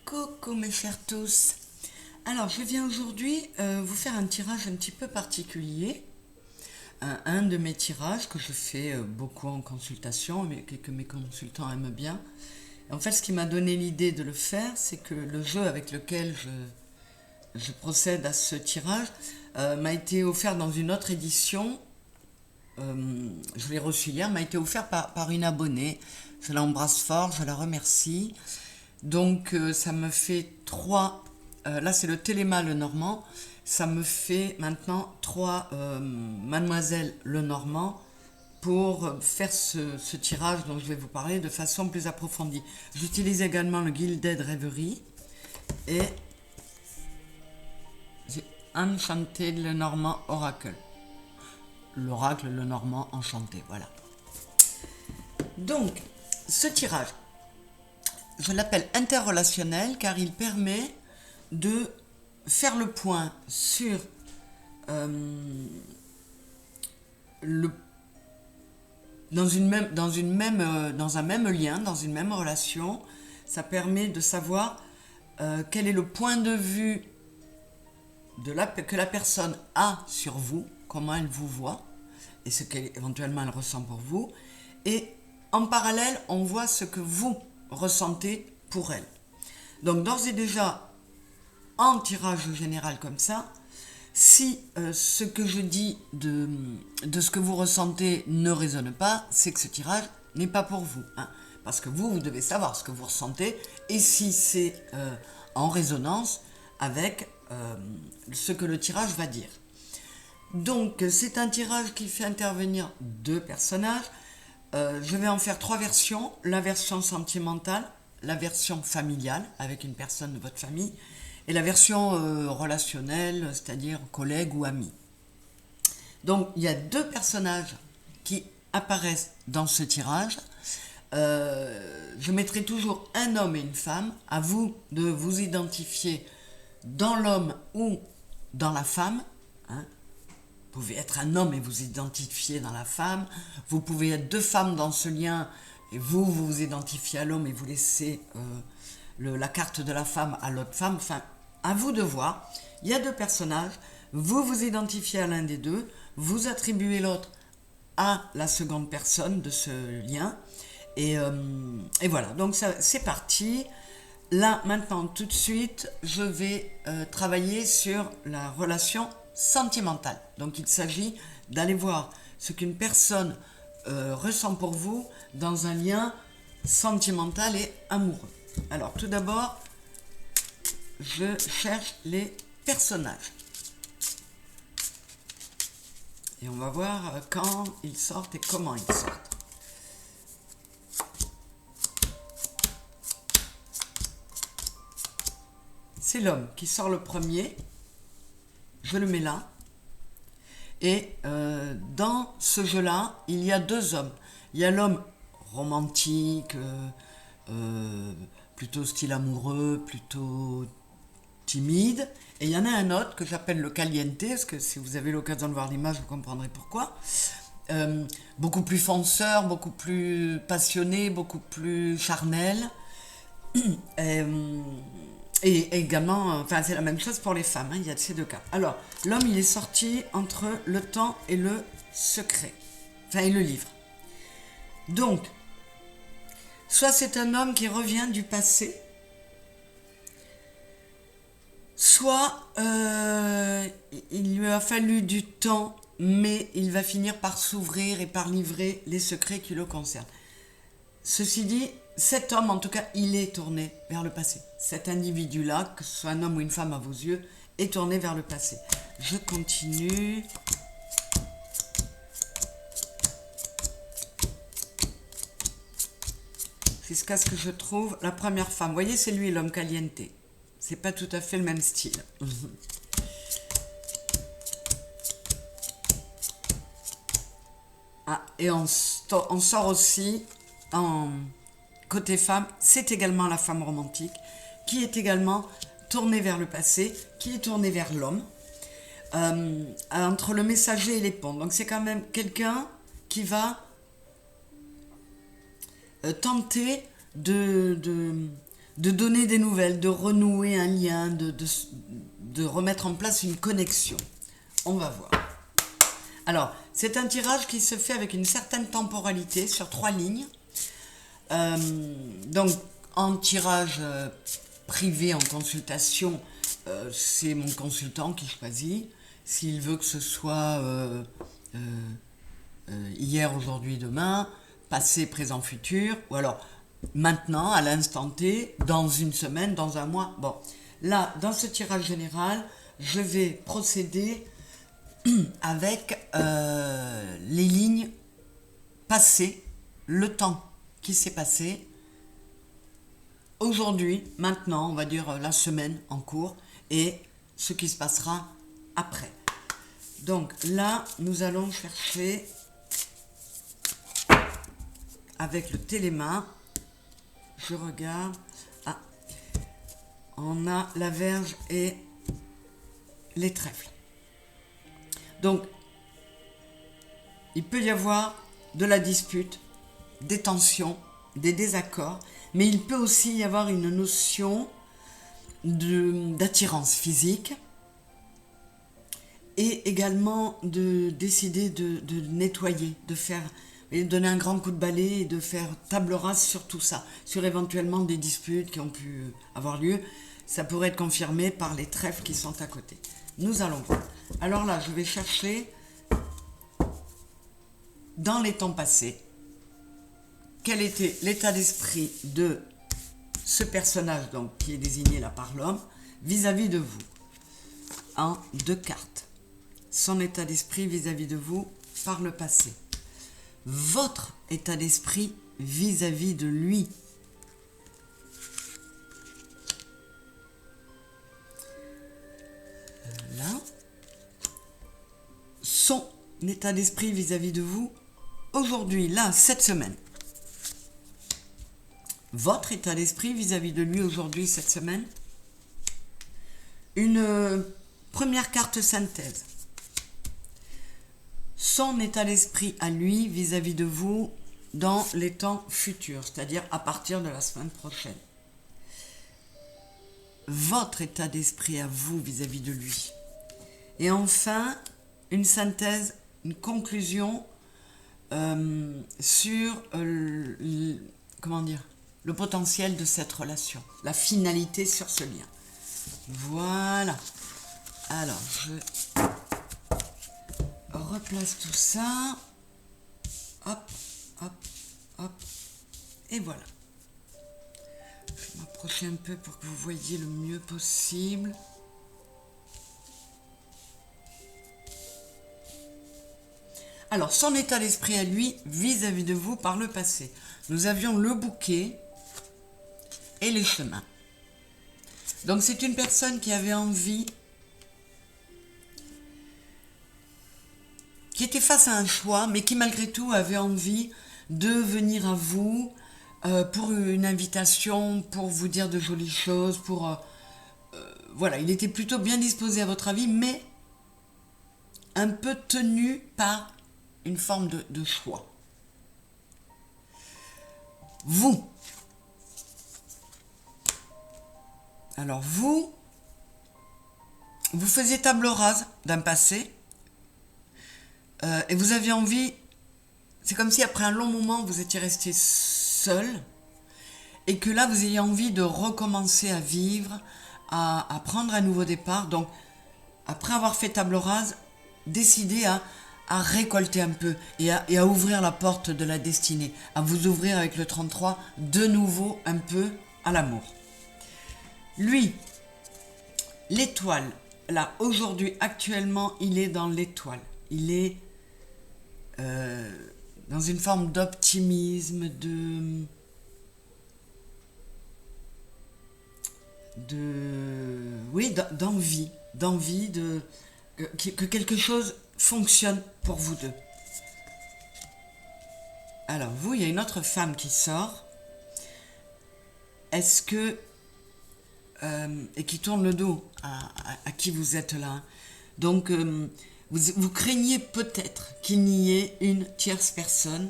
Coucou mes chers tous. Alors je viens aujourd'hui vous faire un tirage un petit peu particulier. Un de mes tirages que je fais beaucoup en consultation, mais que mes consultants aiment bien. En fait, ce qui m'a donné l'idée de le faire, c'est que le jeu avec lequel je procède à ce tirage m'a été offert dans une autre édition. Je l'ai reçu hier, m'a été offert par une abonnée. Je l'embrasse fort, je la remercie. Donc ça me fait trois, là c'est le Téléma Lenormand, ça me fait maintenant trois Mademoiselle Lenormand pour faire ce tirage dont je vais vous parler de façon plus approfondie. J'utilise également le Gilded Reverie et j'ai Enchanted Lenormand Oracle. L'oracle Lenormand enchanté, voilà. Donc, ce tirage, je l'appelle interrelationnel car il permet de faire le point sur dans un même lien, dans une même relation. Ça permet de savoir quel est le point de vue que la personne a sur vous, comment elle vous voit et ce qu'éventuellement elle ressent pour vous. Et en parallèle, on voit ce que vous ressentez pour elle. Donc d'ores et déjà, en tirage général comme ça, si ce que je dis de ce que vous ressentez ne résonne pas, c'est que ce tirage n'est pas pour vous. Hein, parce que vous devez savoir ce que vous ressentez et si c'est en résonance avec ce que le tirage va dire. Donc c'est un tirage qui fait intervenir deux personnages. Je vais en faire trois versions, la version sentimentale, la version familiale avec une personne de votre famille et la version relationnelle, c'est-à-dire collègue ou ami. Donc il y a deux personnages qui apparaissent dans ce tirage. Je mettrai toujours un homme et une femme, à vous de vous identifier dans l'homme ou dans la femme. Hein. Vous pouvez être un homme et vous identifier dans la femme. Vous pouvez être deux femmes dans ce lien et vous vous identifiez à l'homme et vous laissez la carte de la femme à l'autre femme. Enfin, à vous de voir. Il y a deux personnages. Vous vous identifiez à l'un des deux. Vous attribuez l'autre à la seconde personne de ce lien. Et voilà. Donc c'est parti. Là, maintenant, tout de suite, je vais travailler sur la relation sentimentale. Donc il s'agit d'aller voir ce qu'une personne ressent pour vous dans un lien sentimental et amoureux. Alors tout d'abord, je cherche les personnages. Et on va voir quand ils sortent et comment ils sortent. C'est l'homme qui sort le premier. Je le mets là. Et dans ce jeu-là, il y a deux hommes. Il y a l'homme romantique, plutôt style amoureux, plutôt timide. Et il y en a un autre que j'appelle le caliente, parce que si vous avez l'occasion de voir l'image, vous comprendrez pourquoi. Beaucoup plus fonceur, beaucoup plus passionné, beaucoup plus charnel. Et également, enfin c'est la même chose pour les femmes, hein, il y a ces deux cas. Alors, l'homme il est sorti entre le temps et le secret, enfin et le livre. Donc, soit c'est un homme qui revient du passé, soit il lui a fallu du temps, mais il va finir par s'ouvrir et par livrer les secrets qui le concernent. Ceci dit, cet homme, en tout cas, il est tourné vers le passé. Cet individu-là, que ce soit un homme ou une femme à vos yeux, est tourné vers le passé. Je continue. Jusqu'à ce que je trouve la première femme. Vous voyez, c'est lui, l'homme caliente. C'est pas tout à fait le même style. Ah, et on sort aussi en côté femme, c'est également la femme romantique qui est également tournée vers le passé, qui est tournée vers l'homme, entre le messager et les ponts. Donc c'est quand même quelqu'un qui va tenter de de donner des nouvelles, de renouer un lien, de remettre en place une connexion. On va voir. Alors, c'est un tirage qui se fait avec une certaine temporalité sur 3 lignes. Donc, en tirage privé, en consultation, c'est mon consultant qui choisit. S'il veut que ce soit hier, aujourd'hui, demain, passé, présent, futur, ou alors maintenant, à l'instant T, dans une semaine, dans un mois. Bon, là, dans ce tirage général, je vais procéder avec les lignes passées, le temps qui s'est passé, aujourd'hui, maintenant, on va dire la semaine en cours, et ce qui se passera après. Donc là, nous allons chercher avec le téléma. Je regarde. Ah, on a la Vierge et les trèfles. Donc, il peut y avoir de la dispute, des tensions, des désaccords, mais il peut aussi y avoir une notion d'attirance physique et également de décider de nettoyer, de faire, et donner un grand coup de balai et de faire table rase sur tout ça, sur éventuellement des disputes qui ont pu avoir lieu. Ça pourrait être confirmé par les trèfles qui sont à côté. Nous allons voir. Alors là, je vais chercher dans les temps passés quel était l'état d'esprit de ce personnage donc, qui est désigné là par l'homme vis-à-vis de vous. En 2 cartes. Son état d'esprit vis-à-vis de vous par le passé. Votre état d'esprit vis-à-vis de lui. Là. Son état d'esprit vis-à-vis de vous aujourd'hui, là, cette semaine. Votre état d'esprit vis-à-vis de lui aujourd'hui, cette semaine. Une première carte synthèse. Son état d'esprit à lui vis-à-vis de vous dans les temps futurs, c'est-à-dire à partir de la semaine prochaine. Votre état d'esprit à vous vis-à-vis de lui. Et enfin, une synthèse, une conclusion sur comment dire, le potentiel de cette relation, la finalité sur ce lien. Voilà. Alors, je replace tout ça. Hop, hop, hop. Et voilà. Je vais m'approcher un peu pour que vous voyez le mieux possible. Alors, son état d'esprit à lui, vis-à-vis de vous par le passé. Nous avions le bouquet et les chemins. Donc, c'est une personne qui avait envie, qui était face à un choix, mais qui malgré tout avait envie de venir à vous pour une invitation, pour vous dire de jolies choses, pour... voilà, il était plutôt bien disposé à votre avis, mais un peu tenu par une forme de choix. Vous. Alors vous faisiez table rase d'un passé et vous aviez envie, c'est comme si après un long moment vous étiez resté seul et que là vous ayez envie de recommencer à vivre, à prendre un nouveau départ. Donc après avoir fait table rase, décidez à récolter un peu et à ouvrir la porte de la destinée, à vous ouvrir avec le 33 de nouveau un peu à l'amour. Lui, l'étoile, là aujourd'hui actuellement il est dans l'étoile, il est dans une forme d'optimisme, d'envie que quelque chose fonctionne pour vous deux. Alors vous, il y a une autre femme qui sort. Est-ce que et qui tourne le dos à qui vous êtes là. Donc vous craignez peut-être qu'il n'y ait une tierce personne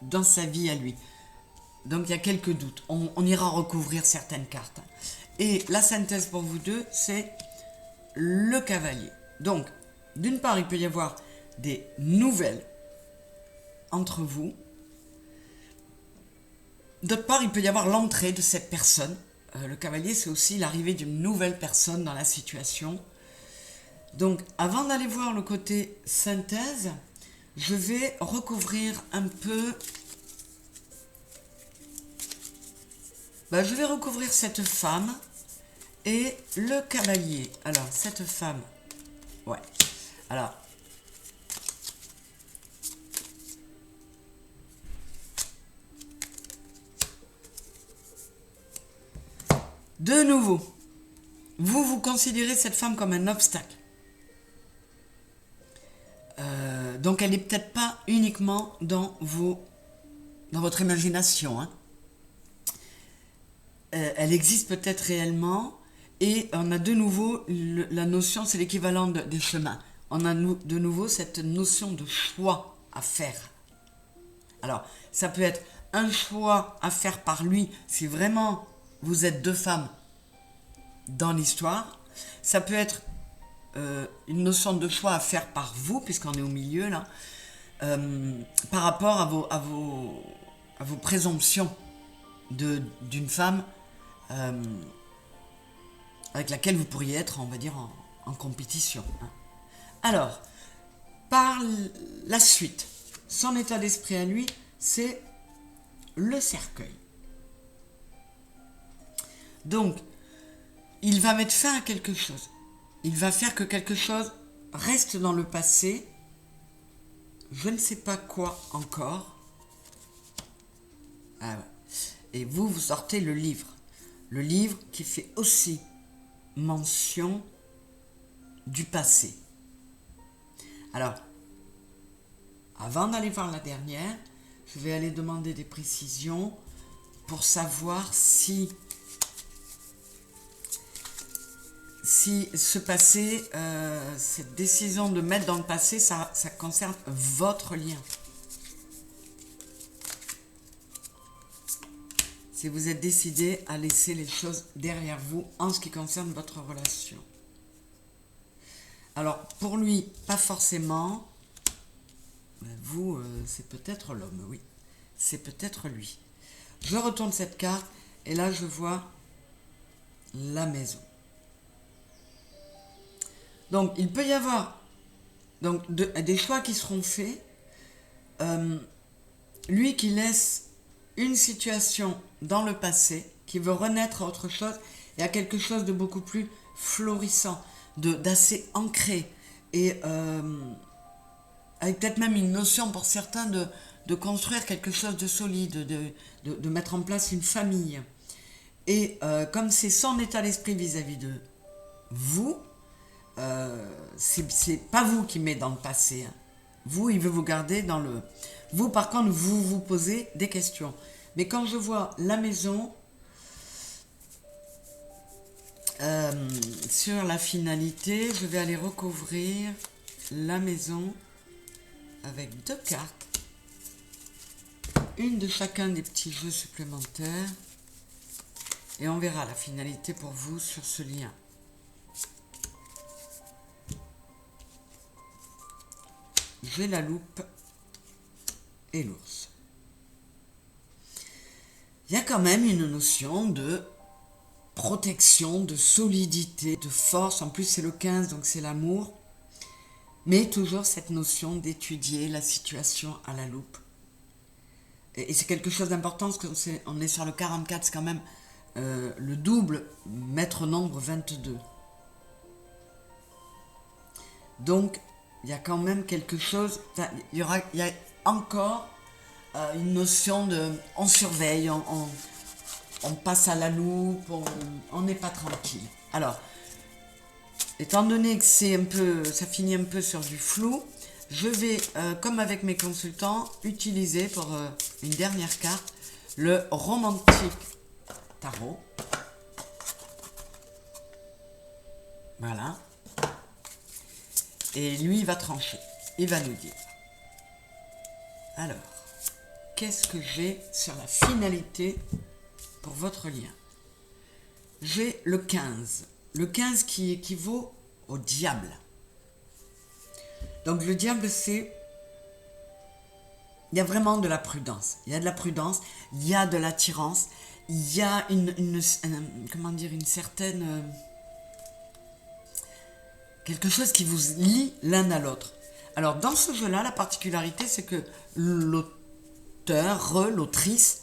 dans sa vie à lui. Donc il y a quelques doutes. On ira recouvrir certaines cartes. Et la synthèse pour vous deux, c'est le cavalier. Donc, d'une part, il peut y avoir des nouvelles entre vous. D'autre part, il peut y avoir l'entrée de cette personne. Le cavalier, c'est aussi l'arrivée d'une nouvelle personne dans la situation. Donc, avant d'aller voir le côté synthèse, je vais recouvrir un peu... je vais recouvrir cette femme et le cavalier. Alors, cette femme... Ouais. Alors... De nouveau, vous considérez cette femme comme un obstacle. Donc elle n'est peut-être pas uniquement dans votre imagination. Hein. Elle existe peut-être réellement et on a de nouveau la notion, c'est l'équivalent des chemins. On a de nouveau cette notion de choix à faire. Alors, ça peut être un choix à faire par lui si vraiment vous êtes deux femmes dans l'histoire. Ça peut être une notion de choix à faire par vous, puisqu'on est au milieu là, par rapport à vos présomptions d'une femme avec laquelle vous pourriez être, on va dire, en compétition. Hein. Alors, par la suite, son état d'esprit à lui, c'est le cercueil. Donc, il va mettre fin à quelque chose. Il va faire que quelque chose reste dans le passé. Je ne sais pas quoi encore. Ah ouais. Et vous sortez le livre. Le livre qui fait aussi mention du passé. Alors, avant d'aller voir la dernière, je vais aller demander des précisions pour savoir si ce passé, cette décision de mettre dans le passé, ça concerne votre lien. Si vous êtes décidé à laisser les choses derrière vous en ce qui concerne votre relation. Alors, pour lui, pas forcément. Vous, c'est peut-être l'homme, oui. C'est peut-être lui. Je retourne cette carte et là, je vois la maison. Donc, il peut y avoir des choix qui seront faits. Lui qui laisse une situation dans le passé, qui veut renaître à autre chose et à quelque chose de beaucoup plus florissant, d'assez ancré et avec peut-être même une notion pour certains de construire quelque chose de solide, de mettre en place une famille. Et comme c'est son état d'esprit vis-à-vis de vous, c'est pas vous qui met dans le passé. Hein. Vous, il veut vous garder dans le... Vous, par contre, vous posez des questions. Mais quand je vois la maison, sur la finalité, je vais aller recouvrir la maison avec deux cartes. Une de chacun des petits jeux supplémentaires. Et on verra la finalité pour vous sur ce lien. J'ai la loupe et l'ours. Il y a quand même une notion de protection, de solidité, de force. En plus, c'est le 15, donc c'est l'amour. Mais toujours cette notion d'étudier la situation à la loupe. Et c'est quelque chose d'important, parce qu'on est sur le 44, c'est quand même le double maître nombre 22. Donc, il y a quand même quelque chose, il y a encore une notion de, on surveille, on passe à la loupe, on n'est pas tranquille. Alors, étant donné que c'est un peu, ça finit un peu sur du flou, je vais, comme avec mes consultants, utiliser pour une dernière carte, le romantique tarot. Voilà. Et lui, il va trancher. Il va nous dire. Alors, qu'est-ce que j'ai sur la finalité pour votre lien. J'ai le 15. Le 15 qui équivaut au diable. Donc le diable, c'est... Il y a vraiment de la prudence. Il y a de la prudence, il y a de l'attirance, il y a une certaine... quelque chose qui vous lie l'un à l'autre. Alors dans ce jeu-là, la particularité, c'est que l'autrice,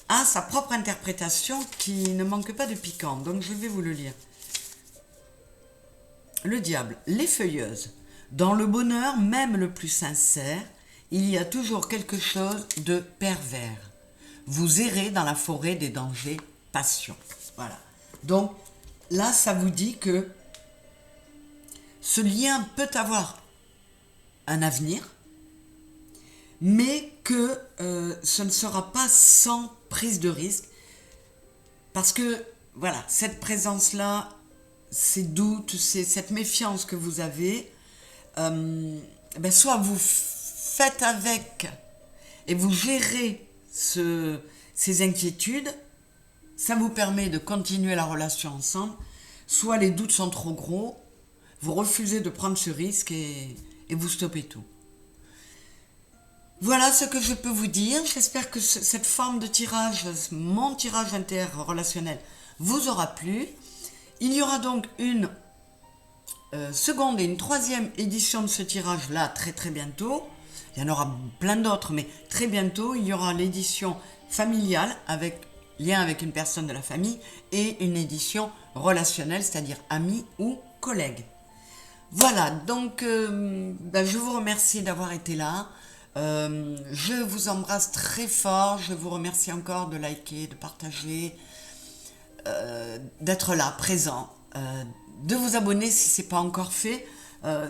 a sa propre interprétation qui ne manque pas de piquant. Donc je vais vous le lire. Le diable, l'effeuilleuse. Dans le bonheur, même le plus sincère, il y a toujours quelque chose de pervers. Vous errez dans la forêt des dangers, passion. Voilà. Donc là, ça vous dit que ce lien peut avoir un avenir, mais que ce ne sera pas sans prise de risque, parce que voilà, cette présence-là, ces doutes, cette méfiance que vous avez, soit vous faites avec et vous gérez ces inquiétudes, ça vous permet de continuer la relation ensemble, soit les doutes sont trop gros, vous refusez de prendre ce risque et vous stoppez tout. Voilà ce que je peux vous dire. J'espère que cette forme de tirage, mon tirage interrelationnel, vous aura plu. Il y aura donc une seconde et une troisième édition de ce tirage-là très très bientôt. Il y en aura plein d'autres, mais très bientôt, il y aura l'édition familiale, lien avec une personne de la famille, et une édition relationnelle, c'est-à-dire ami ou collègue. Voilà, donc je vous remercie d'avoir été là. Je vous embrasse très fort. Je vous remercie encore de liker, de partager, d'être là, présent, de vous abonner si ce n'est pas encore fait.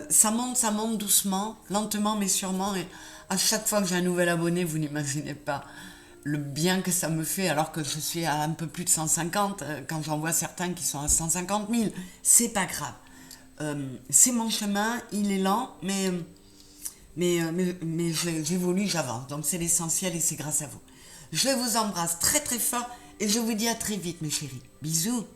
Ça monte doucement, lentement mais sûrement. Et à chaque fois que j'ai un nouvel abonné, vous n'imaginez pas le bien que ça me fait, alors que je suis à un peu plus de 150. Quand j'en vois certains qui sont à 150 000, c'est pas grave. C'est mon chemin, il est lent, mais j'évolue, j'avance. Donc c'est l'essentiel et c'est grâce à vous. Je vous embrasse très très fort et je vous dis à très vite mes chéris. Bisous.